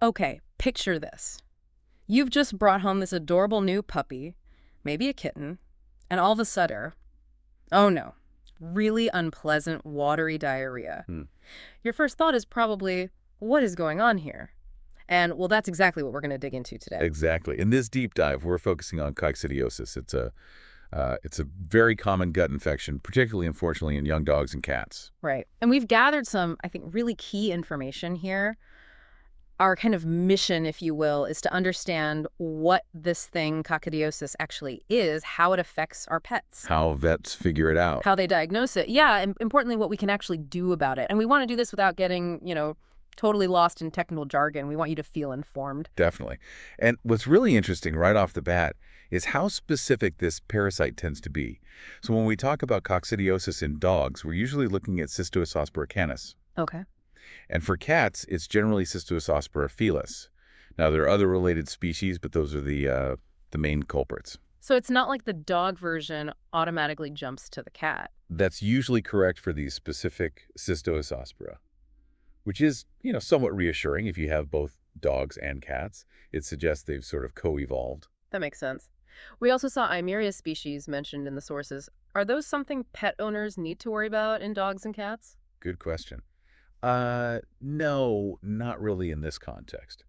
Okay, picture this. You've just brought home this adorable new puppy, maybe a kitten, and all of a sudden, oh no, really unpleasant watery diarrhea. Hmm. Your first thought is probably, what is going on here? And well, that's exactly what we're going to dig into today. Exactly. In this deep dive, we're focusing on coccidiosis. It's a very common gut infection, particularly, unfortunately, in young dogs and cats. Right. And we've gathered some, I think, really key information here. Our kind of mission, if you will, is to understand what this thing, coccidiosis, actually is, how it affects our pets, How vets figure it out. how they diagnose it. Yeah, and importantly, what we can actually do about it. And we want to do this without getting, totally lost in technical jargon. We want you to feel informed. Definitely. And what's really interesting right off the bat is how specific this parasite tends to be. So when we talk about coccidiosis in dogs, we're usually looking at Cystoisospora canis. Okay. And for cats, it's generally Cystoisospora felis. Now, there are other related species, but those are the main culprits. So it's not like the dog version automatically jumps to the cat. That's usually correct for these specific Cystoisospora, which is, somewhat reassuring if you have both dogs and cats. It suggests they've sort of co-evolved. That makes sense. We also saw Eimeria species mentioned in the sources. Are those something pet owners need to worry about in dogs and cats? Good question. No, not really in this context.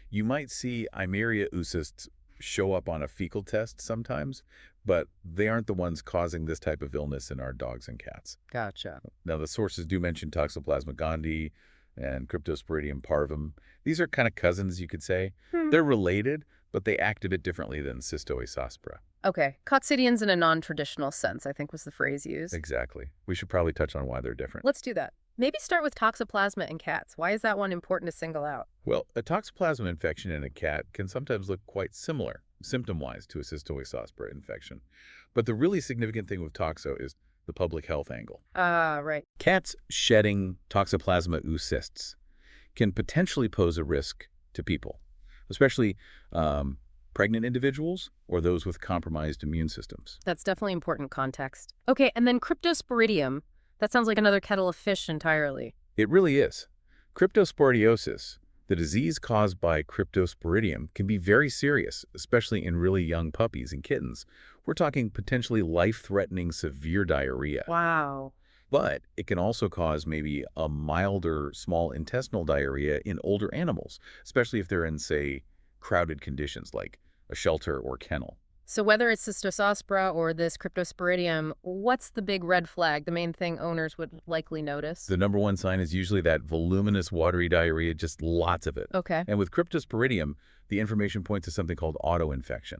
You might see Eimeria oocysts show up on a fecal test sometimes, but they aren't the ones causing this type of illness in our dogs and cats. Gotcha. Now, the sources do mention Toxoplasma gondii and Cryptosporidium parvum. These are kind of cousins, you could say. They're related, but they act a bit differently than Cystoisospora. Okay. Coccidians in a non-traditional sense, I think was the phrase used. Exactly. We should probably touch on why they're different. Let's do that. Maybe start with toxoplasma in cats. Why is that one important to single out? Well, a toxoplasma infection in a cat can sometimes look quite similar, symptom-wise, to a Cystoisospora infection. But the really significant thing with toxo is the public health angle. Ah, right. Cats shedding Toxoplasma oocysts can potentially pose a risk to people, especially pregnant individuals or those with compromised immune systems. That's definitely important context. Okay, and then cryptosporidium. That sounds like another kettle of fish entirely. It really is. Cryptosporidiosis, the disease caused by Cryptosporidium, can be very serious, especially in really young puppies and kittens. We're talking potentially life-threatening severe diarrhea. Wow. But it can also cause maybe a milder small intestinal diarrhea in older animals, especially if they're in, say, crowded conditions like a shelter or kennel. So whether it's Cystosospora or this cryptosporidium, what's the big red flag, the main thing owners would likely notice? The number one sign is usually that voluminous, watery diarrhea, just lots of it. Okay. And with Cryptosporidium, the information points to something called autoinfection.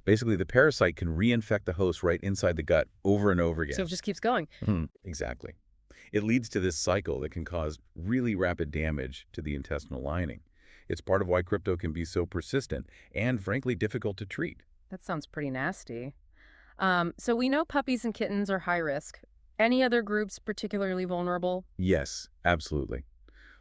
Basically, the parasite can reinfect the host right inside the gut over and over again. So it just keeps going. Exactly. It leads to this cycle that can cause really rapid damage to the intestinal lining. It's part of why crypto can be so persistent and, frankly, difficult to treat. That sounds pretty nasty. So we know puppies and kittens are high risk. Any other groups particularly vulnerable? Yes, absolutely.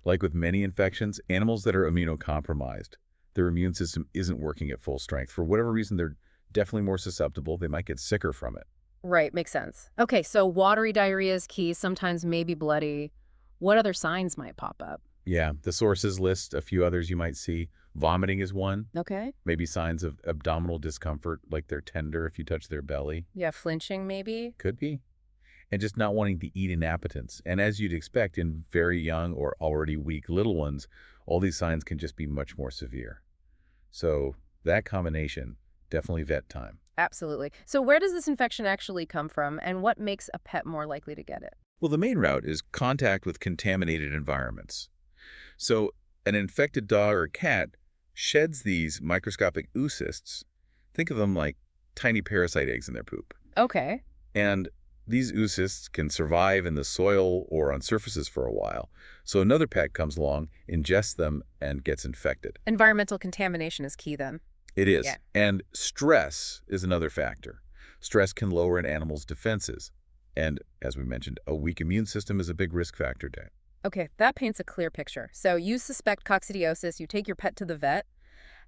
Like with many infections, animals that are immunocompromised, their immune system isn't working at full strength. For whatever reason, they're definitely more susceptible. They might get sicker from it. Right, makes sense. Okay, so watery diarrhea is key, sometimes maybe bloody. What other signs might pop up? Yeah, the sources list a few others you might see. Vomiting is one. Okay. Maybe signs of abdominal discomfort, like they're tender if you touch their belly. Yeah, flinching maybe? Could be. And just not wanting to eat inappetence. And as you'd expect in very young or already weak little ones, all these signs can just be much more severe. So that combination, definitely vet time. Absolutely. So where does this infection actually come from, and what makes a pet more likely to get it? Well, the main route is contact with contaminated environments. So an infected dog or cat sheds these microscopic oocysts. Think of them like tiny parasite eggs in their poop. Okay. And these oocysts can survive in the soil or on surfaces for a while. So another pet comes along, ingests them, and gets infected. Environmental contamination is key then. It is. Yeah. And stress is another factor. Stress can lower an animal's defenses. And as we mentioned, a weak immune system is a big risk factor to. Okay, that paints a clear picture. So you suspect coccidiosis, you take your pet to the vet.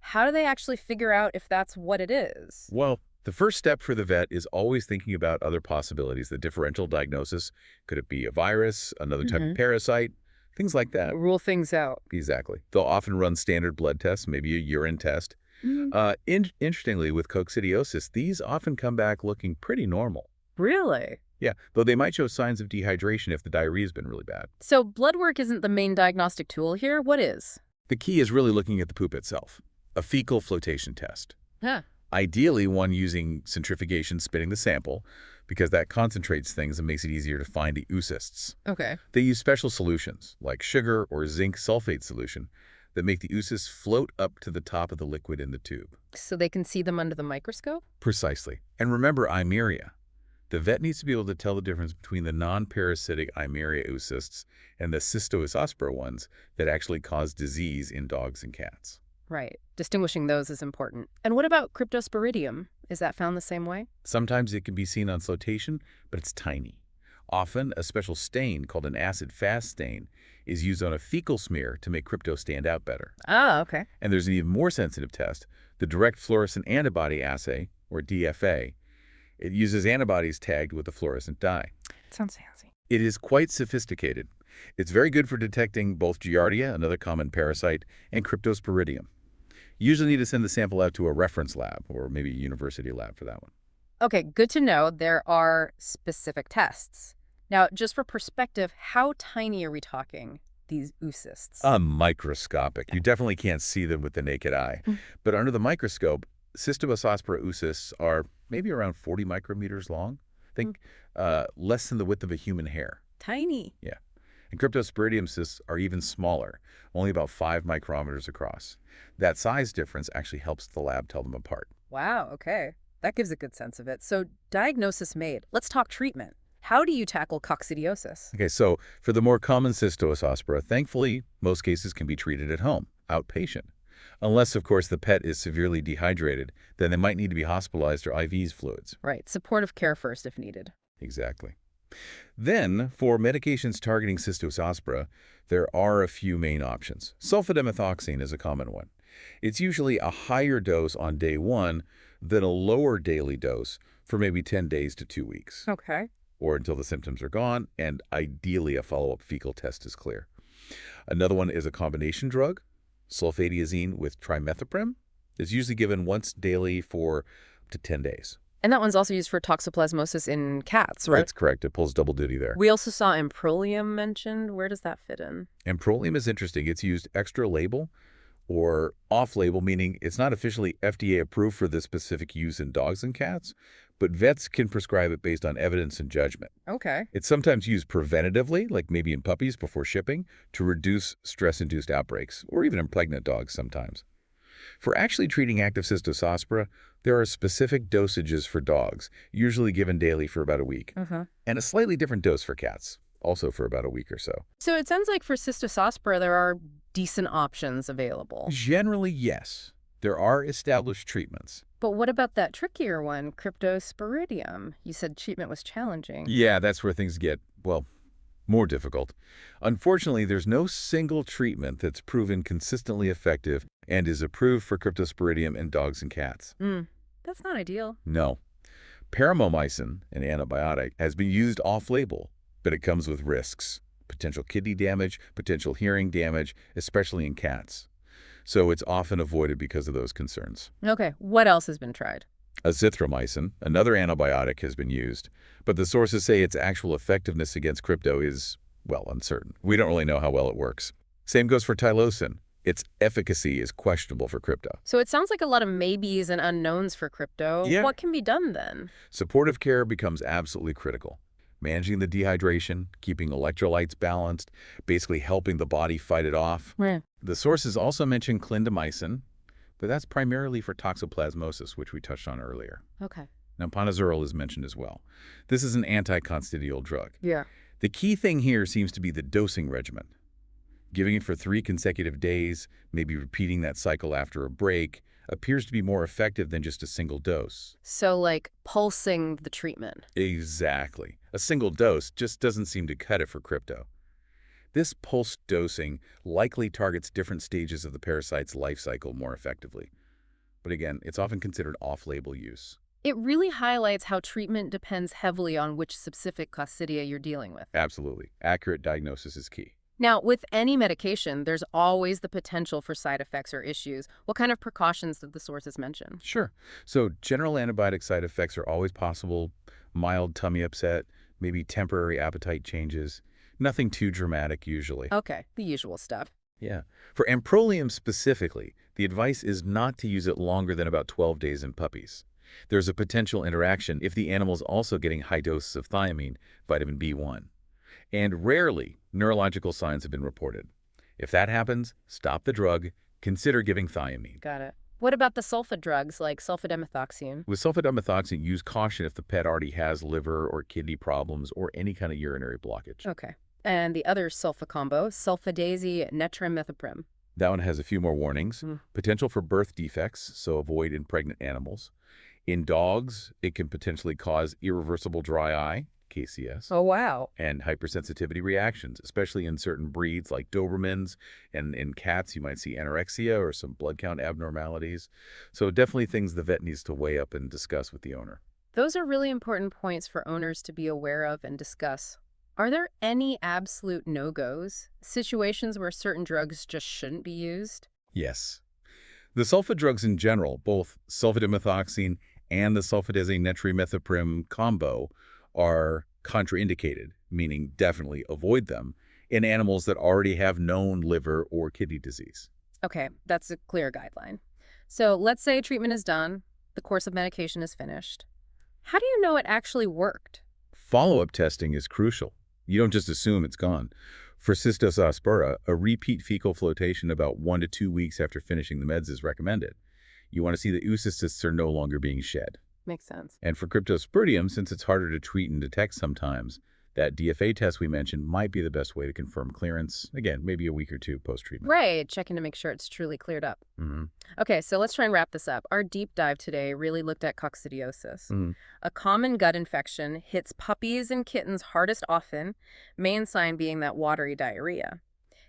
How do they actually figure out if that's what it is? Well, the first step for the vet is always thinking about other possibilities. The differential diagnosis, could it be a virus, another type of parasite? Things like that. Rule things out. Exactly. They'll often run standard blood tests, maybe a urine test. Mm, Interestingly, with coccidiosis, these often come back looking pretty normal. really? Yeah, though they might show signs of dehydration if the diarrhea's been really bad. So blood work isn't the main diagnostic tool here. What is? The key is really looking at the poop itself, a fecal flotation test. Huh. Ideally, one using centrifugation, spinning the sample, because that concentrates things and makes it easier to find the oocysts. Okay. They use special solutions, like sugar or zinc sulfate solution, that make the oocysts float up to the top of the liquid in the tube. So they can see them under the microscope? Precisely. And remember Eimeria. The vet needs to be able to tell the difference between the non-parasitic Eimeria oocysts and the Cystoscospora ones that actually cause disease in dogs and cats. Right. Distinguishing those is important. And what about Cryptosporidium? Is that found the same way? Sometimes it can be seen on flotation, but it's tiny. Often, a special stain called an acid-fast stain is used on a fecal smear to make crypto stand out better. Ah, okay. And there's an even more sensitive test, the direct fluorescent antibody assay, or DFA. It uses antibodies tagged with a fluorescent dye. Sounds fancy. It is quite sophisticated. It's very good for detecting both Giardia, another common parasite, and Cryptosporidium. You usually need to send the sample out to a reference lab, or maybe a university lab for that one. Okay, good to know there are specific tests. Now, just for perspective, how tiny are we talking, these oocysts? Microscopic. You definitely can't see them with the naked eye. Mm. But under the microscope, Cystoscospora oocysts are maybe around 40 micrometers long. Think less than the width of a human hair. Tiny. Yeah. And Cryptosporidium cysts are even smaller, only about 5 micrometers across. That size difference actually helps the lab tell them apart. Wow, okay. That gives a good sense of it. So, diagnosis made. Let's talk treatment. How do you tackle coccidiosis? Okay, so for the more common Cystoscospora, thankfully, most cases can be treated at home, outpatient. Unless, of course, the pet is severely dehydrated, then they might need to be hospitalized or IVs fluids. Right, supportive care first if needed. Exactly. Then, for medications targeting Cystoscospora, there are a few main options. Sulfademethoxine is a common one. It's usually a higher dose on day 1 than a lower daily dose for maybe 10 days to 2 weeks, Okay. or until the symptoms are gone, and ideally a follow-up fecal test is clear. Another one is a combination drug, sulfadiazine with trimethoprim. It's usually given once daily for up to 10 days. And that one's also used for toxoplasmosis in cats, right? That's correct. It pulls double duty there. We also saw Improlium mentioned. Where does that fit in? And Prolium is interesting. It's used extra label or off-label, meaning it's not officially FDA approved for this specific use in dogs and cats, but vets can prescribe it based on evidence and judgment. Okay. It's sometimes used preventatively, like maybe in puppies before shipping, to reduce stress-induced outbreaks, or even in pregnant dogs sometimes. For actually treating active Cystoscospora, there are specific dosages for dogs, usually given daily for about a week, and a slightly different dose for cats, also for about a week or so. So it sounds like for Cystoscospora, there are decent options available. Generally, yes. There are established treatments. But what about that trickier one, Cryptosporidium? You said treatment was challenging. Yeah, that's where things get, well, more difficult. Unfortunately, there's no single treatment that's proven consistently effective and is approved for Cryptosporidium in dogs and cats. That's not ideal. No. Paramomycin, an antibiotic, has been used off-label, but it comes with risks. Potential kidney damage, potential hearing damage, especially in cats. So it's often avoided because of those concerns. Okay, what else has been tried? Azithromycin, another antibiotic, has been used, but the sources say its actual effectiveness against crypto is, well, uncertain. We don't really know how well it works. Same goes for Tylosin. Its efficacy is questionable for crypto. So it sounds like a lot of maybes and unknowns for crypto. Yeah. What can be done then? Supportive care becomes absolutely critical. Managing the dehydration, keeping electrolytes balanced, basically helping the body fight it off. Right. The sources also mention clindamycin, but that's primarily for toxoplasmosis, which we touched on earlier. Okay. Now, ponazuril is mentioned as well. This is an anti-coccidial drug. Yeah. The key thing here seems to be the dosing regimen. Giving it for 3 consecutive days, maybe repeating that cycle after a break, appears to be more effective than just a single dose. So like pulsing the treatment. Exactly. A single dose just doesn't seem to cut it for crypto. This pulse dosing likely targets different stages of the parasite's life cycle more effectively. But again, it's often considered off-label use. It really highlights how treatment depends heavily on which specific Coccidia you're dealing with. Absolutely. Accurate diagnosis is key. Now, with any medication, there's always the potential for side effects or issues. What kind of precautions did the sources mention? Sure. So general antibiotic side effects are always possible. Mild tummy upset, maybe temporary appetite changes. Nothing too dramatic usually. Okay, the usual stuff. Yeah. For amprolium specifically, the advice is not to use it longer than about 12 days in puppies. There's a potential interaction if the animal's also getting high doses of thiamine, vitamin B1. And rarely, neurological signs have been reported. If that happens, stop the drug, consider giving thiamine. Got it. What about the sulfa drugs like sulfadomethoxine? With sulfadomethoxine, use caution if the pet already has liver or kidney problems or any kind of urinary blockage. Okay. And the other sulfa combo, sulfadazine netramethoprim. That one has a few more warnings. Mm. Potential for birth defects, so avoid in pregnant animals. In dogs, it can potentially cause irreversible dry eye, KCS, Oh, wow. and hypersensitivity reactions, especially in certain breeds like Dobermans. And in cats, you might see anorexia or some blood count abnormalities. So definitely things the vet needs to weigh up and discuss with the owner. Those are really important points for owners to be aware of and discuss. Are there any absolute no-goes? Situations where certain drugs just shouldn't be used? Yes. The sulfa drugs in general, both sulfadomethoxine and the sulfadazine netramethoprim combo, are contraindicated, meaning definitely avoid them, in animals that already have known liver or kidney disease. Okay, that's a clear guideline. So let's say treatment is done, the course of medication is finished. How do you know it actually worked? Follow-up testing is crucial. You don't just assume it's gone. For cystos aspera, a repeat fecal flotation about 1 to 2 weeks after finishing the meds is recommended. You want to see the oocysts are no longer being shed. Makes sense. And for cryptosporidium, since it's harder to treat and detect sometimes, that DFA test we mentioned might be the best way to confirm clearance. Again, maybe a week or two post-treatment. Right, checking to make sure it's truly cleared up. Mm-hmm. Okay, so let's try and wrap this up. Our deep dive today really looked at coccidiosis. Mm-hmm. A common gut infection hits puppies and kittens hardest often, main sign being that watery diarrhea.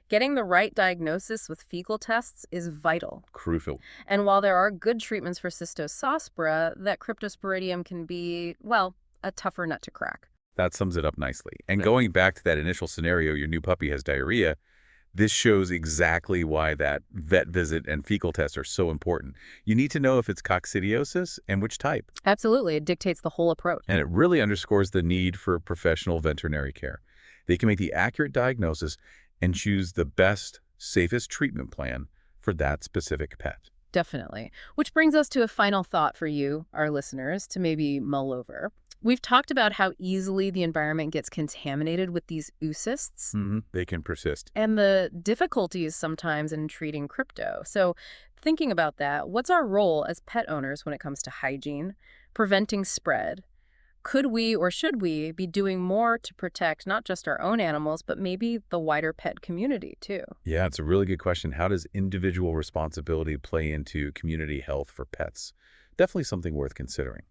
Getting the right diagnosis with fecal tests is vital. Crucial. And while there are good treatments for cystosospora, that cryptosporidium can be, well, a tougher nut to crack. That sums it up nicely. And going back to that initial scenario, your new puppy has diarrhea, this shows exactly why that vet visit and fecal tests are so important. You need to know if it's coccidiosis and which type. Absolutely, it dictates the whole approach. And it really underscores the need for professional veterinary care. They can make the accurate diagnosis and choose the best, safest treatment plan for that specific pet. Definitely. Which brings us to a final thought for you, our listeners, to maybe mull over. We've talked about how easily the environment gets contaminated with these oocysts They can persist. and the difficulties sometimes in treating crypto. So thinking about that, what's our role as pet owners when it comes to hygiene, preventing spread? Could we or should we be doing more to protect not just our own animals, but maybe the wider pet community too? Yeah, it's a really good question. How does individual responsibility play into community health for pets? Definitely something worth considering.